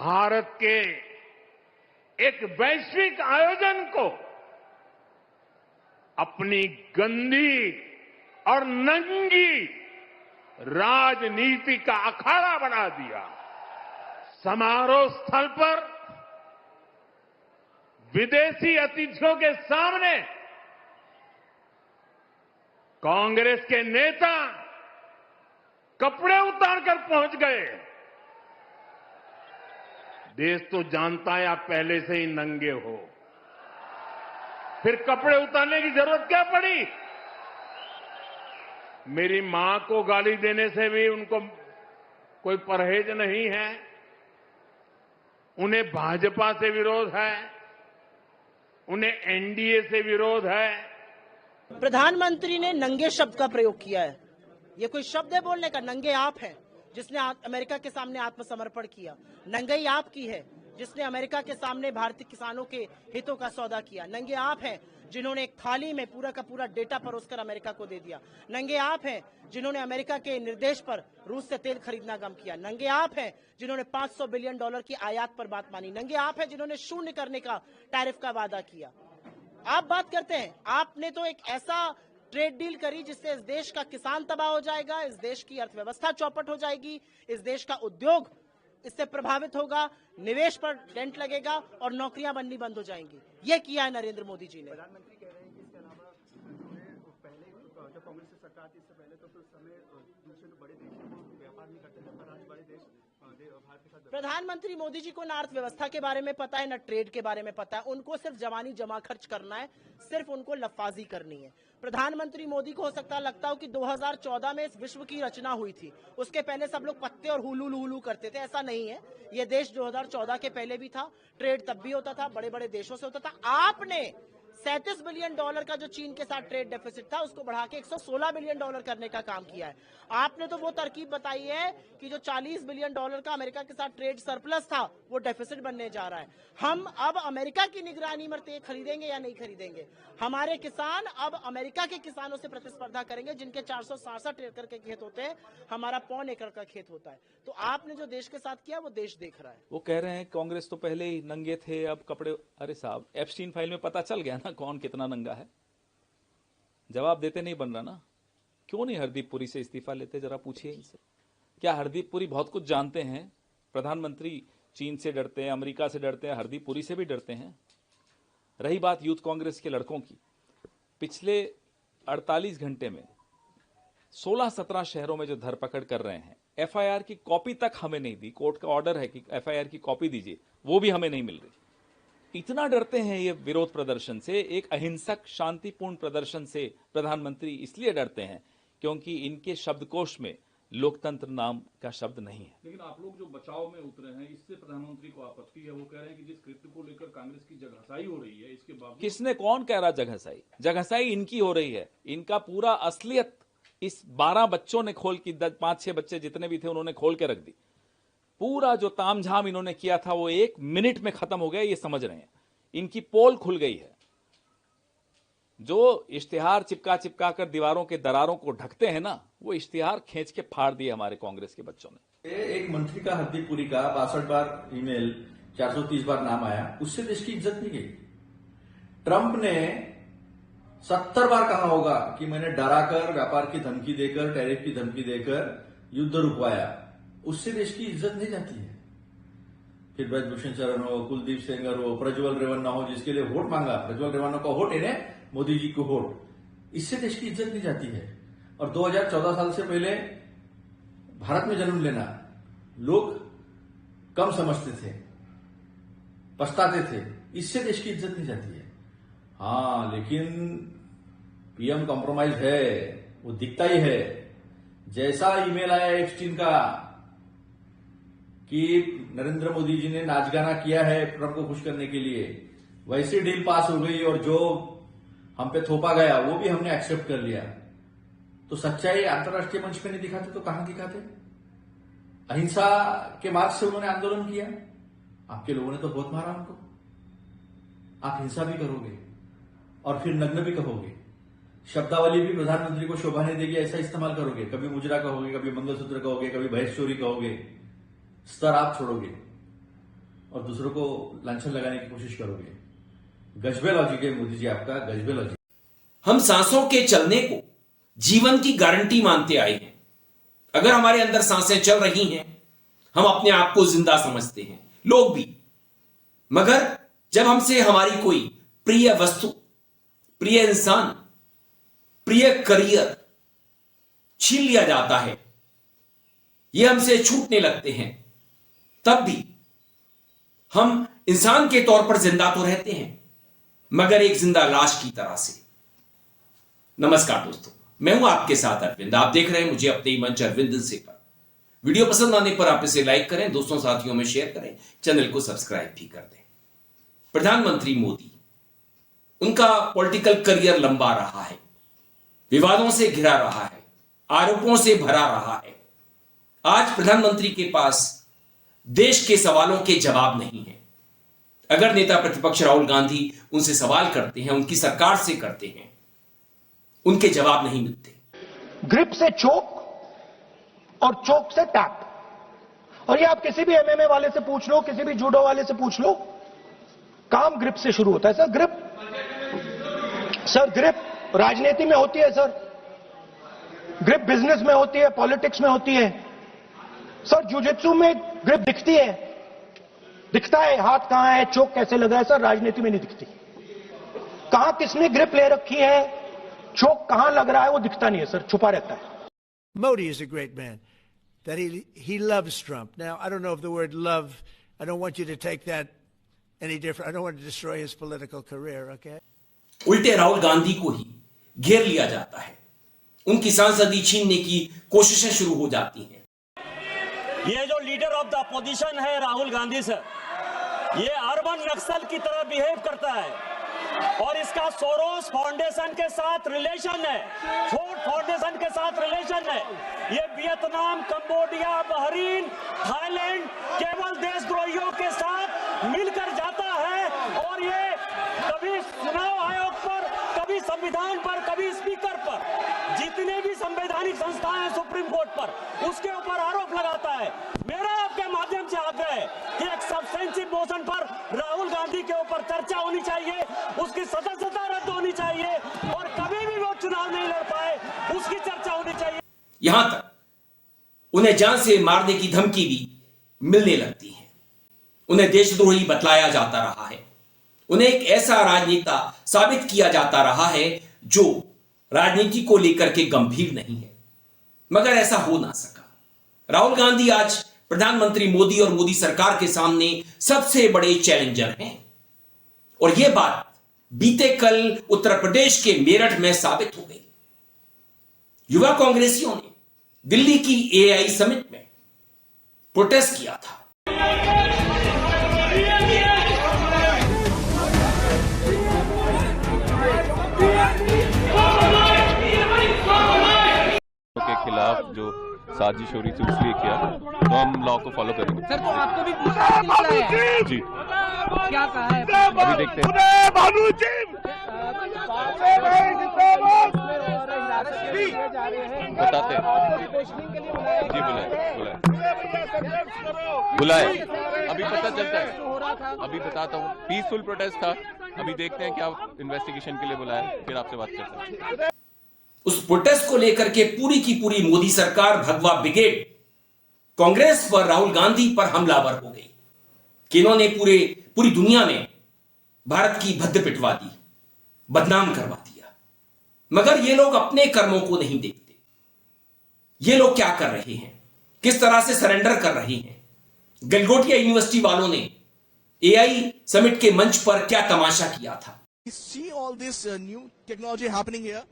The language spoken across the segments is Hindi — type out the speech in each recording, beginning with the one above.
भारत के एक वैश्विक आयोजन को अपनी गंदी और नंगी राजनीति का अखाड़ा बना दिया। समारोह स्थल पर विदेशी अतिथियों के सामने कांग्रेस के नेता कपड़े उतारकर पहुंच गए। देश तो जानता है आप पहले से ही नंगे हो, फिर कपड़े उतारने की जरूरत क्या पड़ी? मेरी मां को गाली देने से भी उनको कोई परहेज नहीं है। उन्हें भाजपा से विरोध है, उन्हें एनडीए से विरोध है। प्रधानमंत्री ने नंगे शब्द का प्रयोग किया है। ये कोई शब्द है बोलने का? नंगे आप हैं जिसने अमेरिका के सामने आत्मसमर्पण किया। नंगई आप की है जिसने अमेरिका के सामने भारतीय किसानों के हितों का सौदा किया। नंगे आप हैं जिन्होंने एक थाली में पूरा का पूरा डेटा परोसकर अमेरिका को दे दिया। नंगे आप हैं जिन्होंने अमेरिका के निर्देश पर रूस से तेल खरीदना कम किया। नंगे आप हैं जिन्होंने $500 बिलियन की आयात पर बात मानी। नंगे आप हैं जिन्होंने शून्य करने का टैरिफ का वादा किया। आप बात करते हैं, आपने तो एक ऐसा ट्रेड डील करी जिससे इस देश का किसान तबाह हो जाएगा, इस देश की अर्थव्यवस्था चौपट हो जाएगी, इस देश का उद्योग इससे प्रभावित होगा, निवेश पर डेंट लगेगा और नौकरियां बननी बंद हो जाएंगी। ये किया है नरेंद्र मोदी जी ने। प्रधानमंत्री कह रहे हैं कि इसके अलावा पहले जब कांग्रेस की सरकार थी इससे पहले तो उस समय दूसरे बड़े देशों को व्यापार नहीं करते थे, पर आज बड़े देश भारत के साथ। प्रधानमंत्री मोदी जी को न अर्थव्यवस्था के बारे में पता है, न ट्रेड के बारे में पता है। उनको सिर्फ जवानी जमा खर्च करना है, सिर्फ उनको लफाजी करनी है। प्रधानमंत्री मोदी को हो सकता लगता हो कि 2014 में इस विश्व की रचना हुई थी, उसके पहले सब लोग पत्ते और हुलू हुलू करते थे। ऐसा नहीं है। यह देश 2014 के पहले भी था, ट्रेड तब भी होता था, बड़े बड़े देशों से होता था। आपने $37 बिलियन का जो चीन के साथ ट्रेड डेफिसिट था उसको बढ़ा के $116 बिलियन करने का काम किया है। आपने तो वो तरकीब बताई है कि जो $40 बिलियन का अमेरिका के साथ ट्रेड सरप्लस था वो डेफिसिट बनने जा रहा है। हम अब अमेरिका की निगरानी में तेल खरीदेंगे या नहीं खरीदेंगे? हमारे किसान अब अमेरिका के किसानों से प्रतिस्पर्धा करेंगे जिनके 467 एकड़ के खेत होते हैं, हमारा 1.25 एकड़ का खेत होता है। तो आपने जो देश के साथ किया वो देश देख रहा है। वो कह रहे हैं कांग्रेस तो पहले ही नंगे थे, अब कपड़े। अरे साहब, एप्स्टीन फाइल में पता चल गया ना कौन कितना नंगा है। जवाब देते नहीं बन रहा ना। क्यों नहीं हरदीप पुरी से इस्तीफा लेते, जरा पूछिए इनसे। क्या हरदीप पुरी बहुत कुछ जानते हैं? प्रधानमंत्री चीन से डरते हैं, अमेरिका से डरते हैं, हरदीप पुरी से भी डरते हैं। रही बात यूथ कांग्रेस के लड़कों की, पिछले 48 घंटे में 16-17 शहरों में जो धरपकड़ कर रहे हैं, एफआईआर की कॉपी तक हमें नहीं दी। कोर्ट का ऑर्डर है कि एफआईआर की कॉपी दीजिए, वो भी हमें नहीं मिल रही। इतना डरते हैं ये विरोध प्रदर्शन से, एक अहिंसक शांतिपूर्ण प्रदर्शन से प्रधानमंत्री इसलिए डरते हैं क्योंकि इनके शब्दकोश में लोकतंत्र नाम का शब्द नहीं है। लेकिन आप लोग जो बचाव में उतरे हैं, इससे प्रधानमंत्री को आपत्ति है। वो कह रहे हैं कि जिस कृत्य को लेकर कांग्रेस की जगहसाई हो रही है, इसके बावजूद। किसने, कौन कह रहा जगहसाई? जगहसाई इनकी हो रही है। इनका पूरा असलियत इस 12 बच्चों ने खोल की, 5-6 बच्चे जितने भी थे उन्होंने खोल के रख दी। पूरा जो तामझाम इन्होंने किया था वो 1 मिनट में खत्म हो गया, ये समझ रहे हैं। इनकी पोल खुल गई है। जो इश्तिहार चिपका चिपका कर दीवारों के दरारों को ढकते हैं ना, वो इश्तिहार खींच के फाड़ दिए हमारे कांग्रेस के बच्चों ने। एक मंत्री का हरदीप पुरी का 62 बार ईमेल, 430 बार नाम आया, उससे देश की इज्जत नहीं गई। ट्रंप ने 70 बार कहा होगा कि मैंने डराकर, व्यापार की धमकी देकर, टैरिफ की धमकी देकर युद्ध रुकवाया, उससे देश की इज्जत नहीं जाती है। फिर ब्रजभूषण शरण हो, कुलदीप सेंगर हो, प्रज्वल रेवन्ना हो, जिसके लिए वोट मांगा, प्रज्वल रेवन्ना का वोट इन्हें, मोदी जी को वोट, इससे देश की इज्जत नहीं जाती है। और 2014 साल से पहले भारत में जन्म लेना लोग कम समझते थे, पछताते थे, इससे देश की इज्जत नहीं जाती है। हाँ, लेकिन पीएम कॉम्प्रोमाइज है, वो दिखता ही है। जैसा ईमेल आया एप्स्टीन का कि नरेंद्र मोदी जी ने नाच गाना किया है ट्रंप को खुश करने के लिए, वैसी डील पास हो गई और जो हम पे थोपा गया वो भी हमने एक्सेप्ट कर लिया। तो सच्चाई अंतर्राष्ट्रीय मंच पे नहीं दिखाते तो कहां दिखाते? अहिंसा के मार्ग से उन्होंने आंदोलन किया, आपके लोगों ने तो बहुत मारा उनको। आप हिंसा भी करोगे और फिर नग्न भी कहोगे, शब्दावली भी प्रधानमंत्री को शोभा नहीं देगी ऐसा इस्तेमाल करोगे। कभी मुजरा कहोगे, कभी मंगलसूत्र कहोगे, कभी भैंस चोरी कहोगे, स्तर आप छोड़ोगे। और दूसरों को लांछन लगाने की कोशिश करोगे। गजबेलॉजिक है मोदी जी, आपका गजबेलॉजिक। हम सांसों के चलने को जीवन की गारंटी मानते आए हैं। अगर हमारे अंदर सांसें चल रही हैं, हम अपने आप को जिंदा समझते हैं, लोग भी। मगर जब हमसे हमारी कोई प्रिय वस्तु, प्रिय इंसान, प्रिय करियर छीन लिया जाता है, ये हमसे छूटने लगते हैं, तब भी हम इंसान के तौर पर जिंदा तो रहते हैं, मगर एक जिंदा लाश की तरह से। नमस्कार दोस्तों, मैं हूं आपके साथ अरविंद। आप देख रहे हैं मुझे अपने ही मंच अरविंद से पर। वीडियो पसंद आने पर आप इसे लाइक करें, दोस्तों साथियों में शेयर करें, चैनल को सब्सक्राइब भी कर दें। प्रधानमंत्री मोदी, उनका पॉलिटिकल करियर लंबा रहा है, विवादों से घिरा रहा है, आरोपों से भरा रहा है। आज प्रधानमंत्री के पास देश के सवालों के जवाब नहीं है। अगर नेता प्रतिपक्ष राहुल गांधी उनसे सवाल करते हैं, उनकी सरकार से करते हैं, उनके जवाब नहीं मिलते। ग्रिप से चोक और चोक से टैप। और ये आप किसी भी एमएमए वाले से पूछ लो, किसी भी जूडो वाले से पूछ लो, काम ग्रिप से शुरू होता है। सर ग्रिप राजनीति में होती है सर, ग्रिप बिजनेस में होती है, पॉलिटिक्स में होती है सर। जुजित्सु में ग्रिप दिखती है, दिखता है हाथ कहां है, चोक कैसे लगा है सर। राजनीति में नहीं दिखती। कहां किसने ग्रिप ले रखी है, चोक कहां लग रहा है, वो दिखता नहीं है सर, छुपा रहता है। Modi is a great man. That he loves Trump. Now, I don't know if the word love, I don't want you to take that any different. I don't want to destroy his political career, okay? उल्टे राहुल गांधी को ही घेर लिया जाता है, उनकी सांसदी छीनने की कोशिशें शुरू हो जाती हैं। ये जो लीडर ऑफ द अपोजिशन है राहुल गांधी सर, ये अर्बन नक्सल की तरह बिहेव करता है और इसका सोरोस फाउंडेशन के साथ रिलेशन है, फोर्ड फाउंडेशन के साथ रिलेशन है। ये वियतनाम, कंबोडिया, बहरीन, थाईलैंड केवल देशद्रोहियों के साथ मिलकर जाता है और ये कभी चुनाव आयोग पर, कभी संविधान पर, कभी स्पीकर पर, जितने भी संवैधानिक संस्थाएं हैं सुप्रीम कोर्ट पर, उसके ऊपर आरोप लगाता है। मेरा आपके माध्यम से आग्रह है कि एक सब्सटेंसिव मोशन पर राहुल गांधी के ऊपर चर्चा होनी चाहिए, उसकी सदस्यता रद्द होनी चाहिए और कभी भी वो चुनाव नहीं लड़ पाए उसकी चर्चा होनी चाहिए। यहां तक उन्हें जान से मारने की धमकी भी मिलने लगती है। उन्हें देशद्रोही बतलाया जाता रहा है, उन्हें एक ऐसा राजनेता साबित किया जाता रहा है जो राजनीति को लेकर के गंभीर नहीं है, मगर ऐसा हो ना सका। राहुल गांधी आज प्रधानमंत्री मोदी और मोदी सरकार के सामने सबसे बड़े चैलेंजर हैं और यह बात बीते कल उत्तर प्रदेश के मेरठ में साबित हो गई। युवा कांग्रेसियों ने दिल्ली की एआई समिट में प्रोटेस्ट किया था। के खिलाफ जो साजिश हो रही थी उसलिए किया, तो हम लॉ को फॉलो करेंगे। सर, तो आपको भी जी क्या कहा है? अभी देखते हैं। बताते हैं। जी बुलाए अभी पता चलता है, अभी बताता हूँ। पीसफुल प्रोटेस्ट था, अभी देखते हैं क्या इन्वेस्टिगेशन के लिए बुलाया, फिर आपसे बात करते हैं। उस प्रोटेस्ट को लेकर के पूरी की पूरी मोदी सरकार, भगवा ब्रिगेड, कांग्रेस पर, राहुल गांधी पर हमलावर हो गई कि इन्होंने पूरी दुनिया में भारत की भद्द पिटवा दी, बदनाम करवा दिया। मगर ये लोग अपने कर्मों को नहीं देखते। ये लोग क्या कर रहे हैं, किस तरह से सरेंडर कर रहे हैं। गलगोटिया यूनिवर्सिटी वालों ने एआई समिट के मंच पर क्या तमाशा किया था। See all this new technology happening here.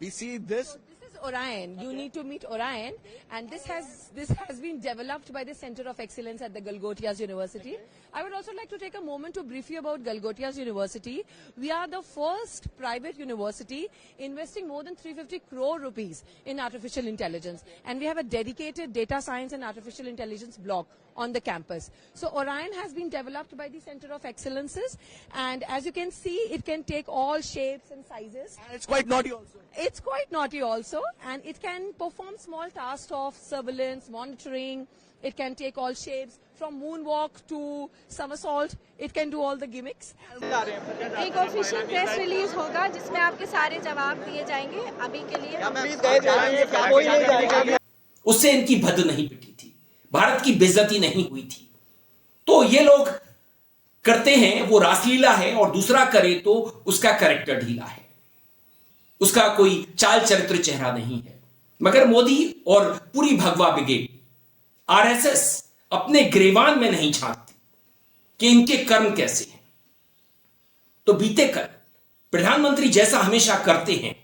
We see this. This is Orion. You need to meet Orion, and this has been developed by the Center of Excellence at the Galgotias University. I would also like to take a moment to brief you about Galgotias University. We are the first private university investing more than 350 crore rupees in artificial intelligence, and we have a dedicated data science and artificial intelligence block on the campus. So Orion has been developed by the Center of Excellences, and as you can see, it can take all shapes and sizes. And it's quite naughty also. It's quite naughty also, and it can perform small tasks of surveillance, monitoring. It can take all shapes. from moonwalk to somersault. It can do all the gimmicks. एक ऑफिशियल प्रेस रिलीज होगा जिसमें आपके सारे जवाब दिए जाएंगे। अभी के लिए उससे इनकी भद्द नहीं पिटी थी, भारत की बेइज्जती नहीं हुई थी। तो ये लोग करते हैं वो रासलीला है, और दूसरा करे तो उसका कैरेक्टर ढीला है, उसका कोई चाल चरित्र चेहरा नहीं है। मगर मोदी और पूरी भगवा ब्रिगेड आरएसएस अपने ग्रेवान में नहीं झांकती कि इनके कर्म कैसे हैं। तो बीते कल प्रधानमंत्री जैसा हमेशा करते हैं,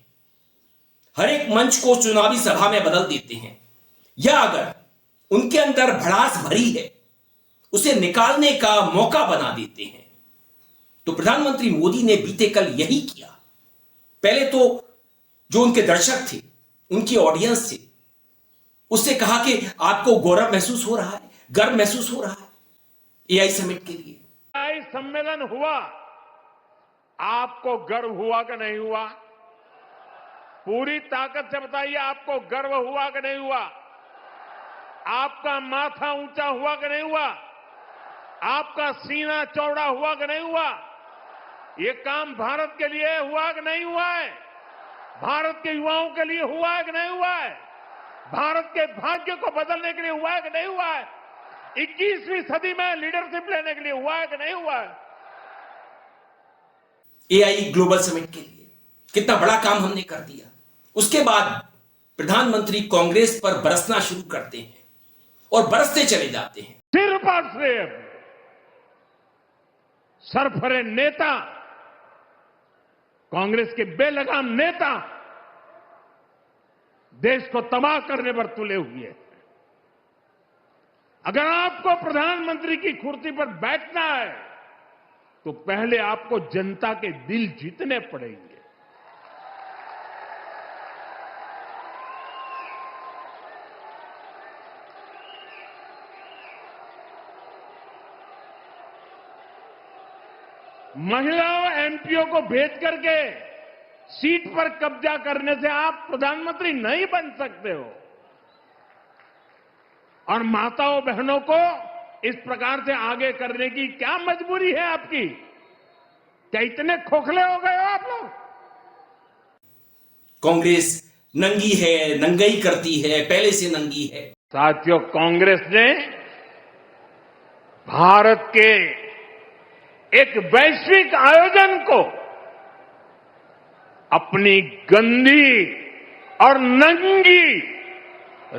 हर एक मंच को चुनावी सभा में बदल देते हैं, या अगर उनके अंदर भड़ास भरी है उसे निकालने का मौका बना देते हैं। तो प्रधानमंत्री मोदी ने बीते कल यही किया। पहले तो जो उनके दर्शक थे, उनकी ऑडियंस थे, उससे कहा कि आपको गौरव महसूस हो रहा है, गर्व महसूस हो रहा है एआई समिट के लिए। एआई सम्मेलन हुआ, आपको गर्व हुआ कि नहीं हुआ? पूरी ताकत से बताइए, आपको गर्व हुआ कि नहीं हुआ? आपका माथा ऊंचा हुआ कि नहीं हुआ? आपका सीना चौड़ा हुआ कि नहीं हुआ? ये काम भारत के लिए हुआ कि नहीं हुआ है? भारत के युवाओं के लिए हुआ है कि नहीं हुआ है? भारत के भाग्य को बदलने के लिए हुआ है कि नहीं हुआ है? 21वीं सदी में लीडरशिप लेने के लिए हुआ है कि नहीं हुआ है? एआई ग्लोबल समिट के लिए कितना बड़ा काम हमने कर दिया। उसके बाद प्रधानमंत्री कांग्रेस पर बरसना शुरू करते हैं और बरसते चले जाते हैं। सिर्फ और सिर्फ सरफरे नेता, कांग्रेस के बेलगाम नेता देश को तबाह करने पर तुले हुए हैं। अगर आपको प्रधानमंत्री की कुर्सी पर बैठना है तो पहले आपको जनता के दिल जीतने पड़ेंगे। महिलाओं एमपीओ को भेज करके सीट पर कब्जा करने से आप प्रधानमंत्री नहीं बन सकते हो। और माताओं बहनों को इस प्रकार से आगे करने की क्या मजबूरी है आपकी? क्या इतने खोखले हो गए हो आप लोग? कांग्रेस नंगी है, नंगाई करती है, पहले से नंगी है। साथियों, कांग्रेस ने भारत के एक वैश्विक आयोजन को अपनी गंदी और नंगी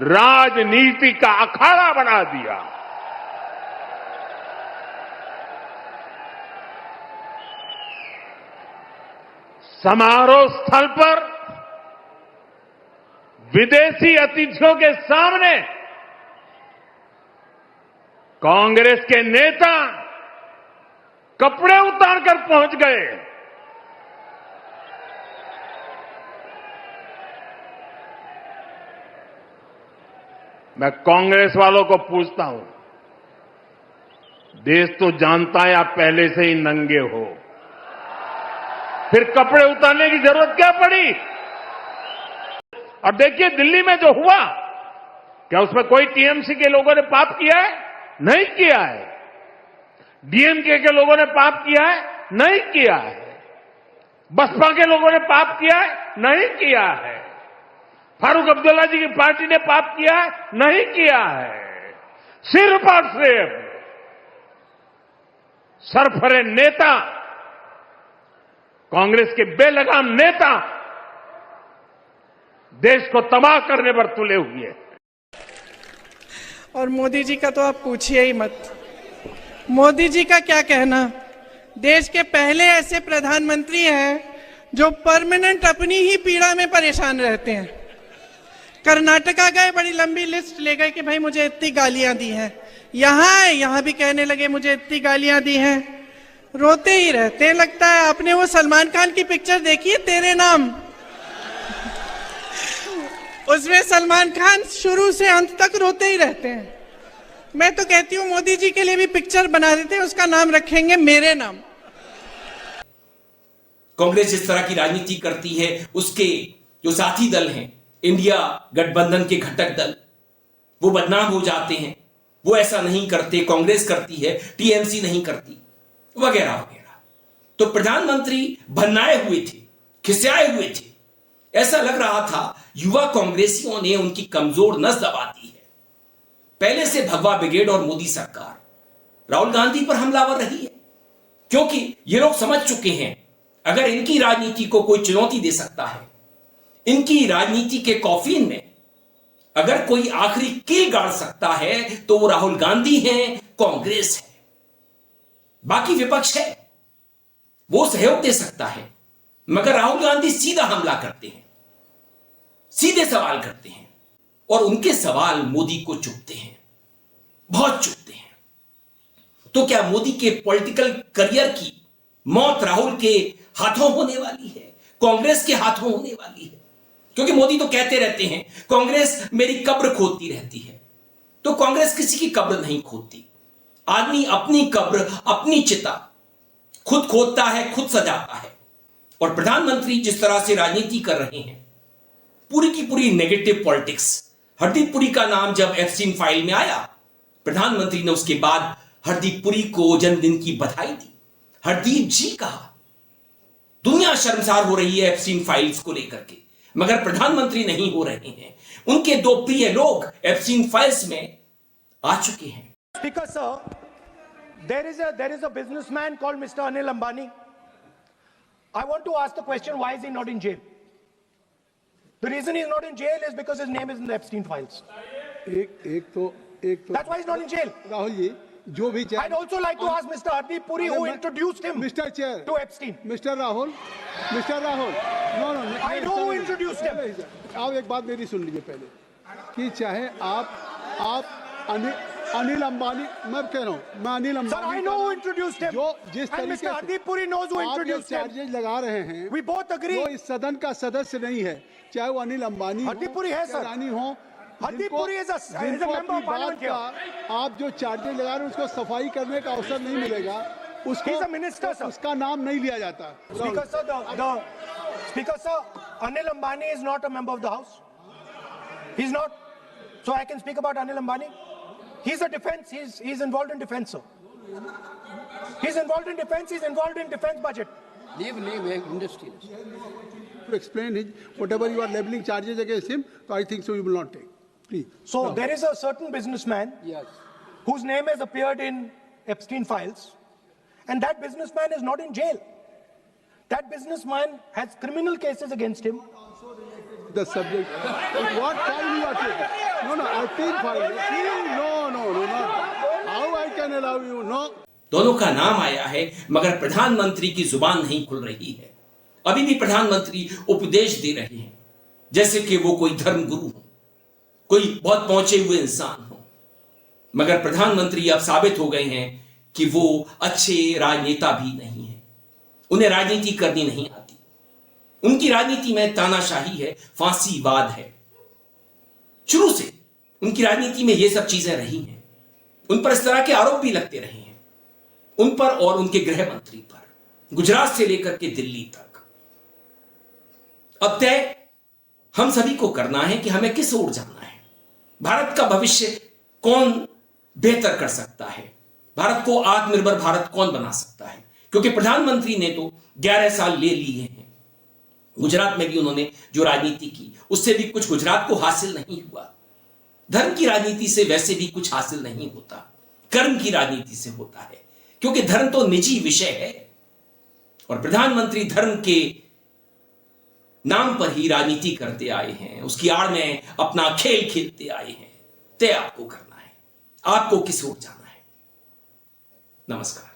राजनीति का अखाड़ा बना दिया। समारोह स्थल पर विदेशी अतिथियों के सामने कांग्रेस के नेता कपड़े उतारकर पहुंच गए। मैं कांग्रेस वालों को पूछता हूं, देश तो जानता है आप पहले से ही नंगे हो, फिर कपड़े उतारने की जरूरत क्या पड़ी? और देखिए दिल्ली में जो हुआ, क्या उसमें कोई टीएमसी के लोगों ने पाप किया है? नहीं किया है। डीएमके के लोगों ने पाप किया है? नहीं किया है। बसपा के लोगों ने पाप किया है? नहीं किया है। फारूक अब्दुल्ला जी की पार्टी ने पाप किया है? नहीं किया है। सिर्फ और सिर्फ सरफरे नेता, कांग्रेस के बेलगाम नेता देश को तबाह करने पर तुले हुए हैं। और मोदी जी का तो आप पूछिए ही मत। मोदी जी का क्या कहना, देश के पहले ऐसे प्रधानमंत्री हैं जो परमानेंट अपनी ही पीड़ा में परेशान रहते हैं। कर्नाटका गए, बड़ी लंबी लिस्ट ले गए कि भाई मुझे इतनी गालियां दी हैं, यहां भी कहने लगे मुझे इतनी गालियां दी हैं, रोते ही रहते हैं। लगता है आपने वो सलमान खान की पिक्चर देखी है तेरे नाम, उसमें सलमान खान शुरू से अंत तक रोते ही रहते हैं। मैं तो कहती हूँ मोदी जी के लिए भी पिक्चर बना देते हैं, उसका नाम रखेंगे मेरे नाम। कांग्रेस जिस तरह की राजनीति करती है, उसके जो साथी दल हैं, इंडिया गठबंधन के घटक दल, वो बदनाम हो जाते हैं। वो ऐसा नहीं करते, कांग्रेस करती है, टीएमसी नहीं करती, वगैरह वगैरह। तो प्रधानमंत्री भन्नाए हुए थे, खिसियाए हुए थे। ऐसा लग रहा था युवा कांग्रेसियों ने उनकी कमजोर नस दबा दी है। पहले से भगवा ब्रिगेड और मोदी सरकार राहुल गांधी पर हमलावर रही है, क्योंकि ये लोग समझ चुके हैं अगर इनकी राजनीति को कोई चुनौती दे सकता है, इनकी राजनीति के कॉफिन में अगर कोई आखिरी कील गाड़ सकता है तो वो राहुल गांधी हैं, कांग्रेस है। बाकी विपक्ष है, वो सहयोग दे सकता है, मगर राहुल गांधी सीधा हमला करते हैं, सीधे सवाल करते हैं, और उनके सवाल मोदी को चुभते हैं, बहुत चुभते हैं। तो क्या मोदी के पॉलिटिकल करियर की मौत राहुल के हाथों होने वाली है, कांग्रेस के हाथों होने वाली है? क्योंकि मोदी तो कहते रहते हैं कांग्रेस मेरी कब्र खोदती रहती है। तो कांग्रेस किसी की कब्र नहीं खोदती। आदमी अपनी कब्र, अपनी चिता खुद खोदता है, खुद सजाता है। और प्रधानमंत्री जिस तरह से राजनीति कर रहे हैं, पूरी की पूरी नेगेटिव पॉलिटिक्स। हरदीप पुरी का नाम जब एप्स्टीन फाइल में आया, प्रधानमंत्री ने उसके बाद हरदीप पुरी को जन्मदिन की बधाई दी, हरदीप जी कहा। दुनिया शर्मसार हो रही है एप्स्टीन फाइल्स को लेकर के, मगर प्रधानमंत्री नहीं हो रहे हैं। उनके दो प्रिय लोग एप्स्टीन फाइल्स में आ चुके हैं। Speaker sir, there is a businessman called Mr. Anil Ambani. I want to ask the question, why is he not in jail? The reason he's not in jail is because his name is in the Epstein files. एक तो That's why he's not in jail. Rahul ji, जो भी I'd also like to ask Mr. Hardeep Puri who introduced him to Epstein. Mister Rahul, I know who introduced him. आप एक बात मेरी सुन लीजिए पहले, कि चाहे आप अनिल अंबानी, मैं कह रहा हूँ, मैं Anil Ambani, Sir, I know who introduced him. जो जिस And तरीके Mr. Hardeep Puri knows who introduced him. Charges लगा रहे हैं, We both agree. जो इस सदन का सदस्य नहीं है, चाहे वो अनिल अंबानी Hardeep Puri है सर, रानी हो, Hardeep Puri is a member of parliament here. आप जो चार्जेज लगा रहे हैं उसको सफाई करने का अवसर नहीं मिलेगा, उसको He's a minister, sir. उसका नाम नहीं लिया जाता। Speaker sir, Anil Ambani is not a member of the house. He's not. So I can speak about Anil Ambani. He's a defense. He's involved in defense, sir. He's involved in defense. He's involved in defense budget. Leave industry. To explain his whatever you are leveling charges against him, so I think so you will not take. Please. So there is a certain businessman whose name has appeared in Epstein files, and that businessman is not in jail. That businessman has criminal cases against him. The subject. What file you are taking? No, Epstein file. No. How I can allow you? No. दोनों का नाम आया है, मगर प्रधानमंत्री की जुबान नहीं खुल रही है। अभी भी प्रधानमंत्री उपदेश दे रहे हैं जैसे कि वो कोई धर्म गुरु हो, कोई बहुत पहुंचे हुए इंसान हो। मगर प्रधानमंत्री अब साबित हो गए हैं कि वो अच्छे राजनेता भी नहीं है, उन्हें राजनीति करनी नहीं आती। उनकी राजनीति में तानाशाही है, फांसीवाद है। शुरू से उनकी राजनीति में ये सब चीजें रही हैं। उन पर इस तरह के आरोप भी लगते रहे हैं, उन पर और उनके गृह मंत्री पर, गुजरात से लेकर के दिल्ली तक। अब तय हम सभी को करना है कि हमें किस ओर जाना है। भारत का भविष्य कौन बेहतर कर सकता है, भारत को आत्मनिर्भर भारत कौन बना सकता है। क्योंकि प्रधानमंत्री ने तो 11 साल ले लिए हैं। गुजरात में भी उन्होंने जो राजनीति की, उससे भी कुछ गुजरात को हासिल नहीं हुआ। धर्म की राजनीति से वैसे भी कुछ हासिल नहीं होता, कर्म की राजनीति से होता है, क्योंकि धर्म तो निजी विषय है और प्रधानमंत्री धर्म के नाम पर ही राजनीति करते आए हैं, उसकी आड़ में अपना खेल खेलते आए हैं। तय आपको करना है, आपको किस ओर जाना है। नमस्कार।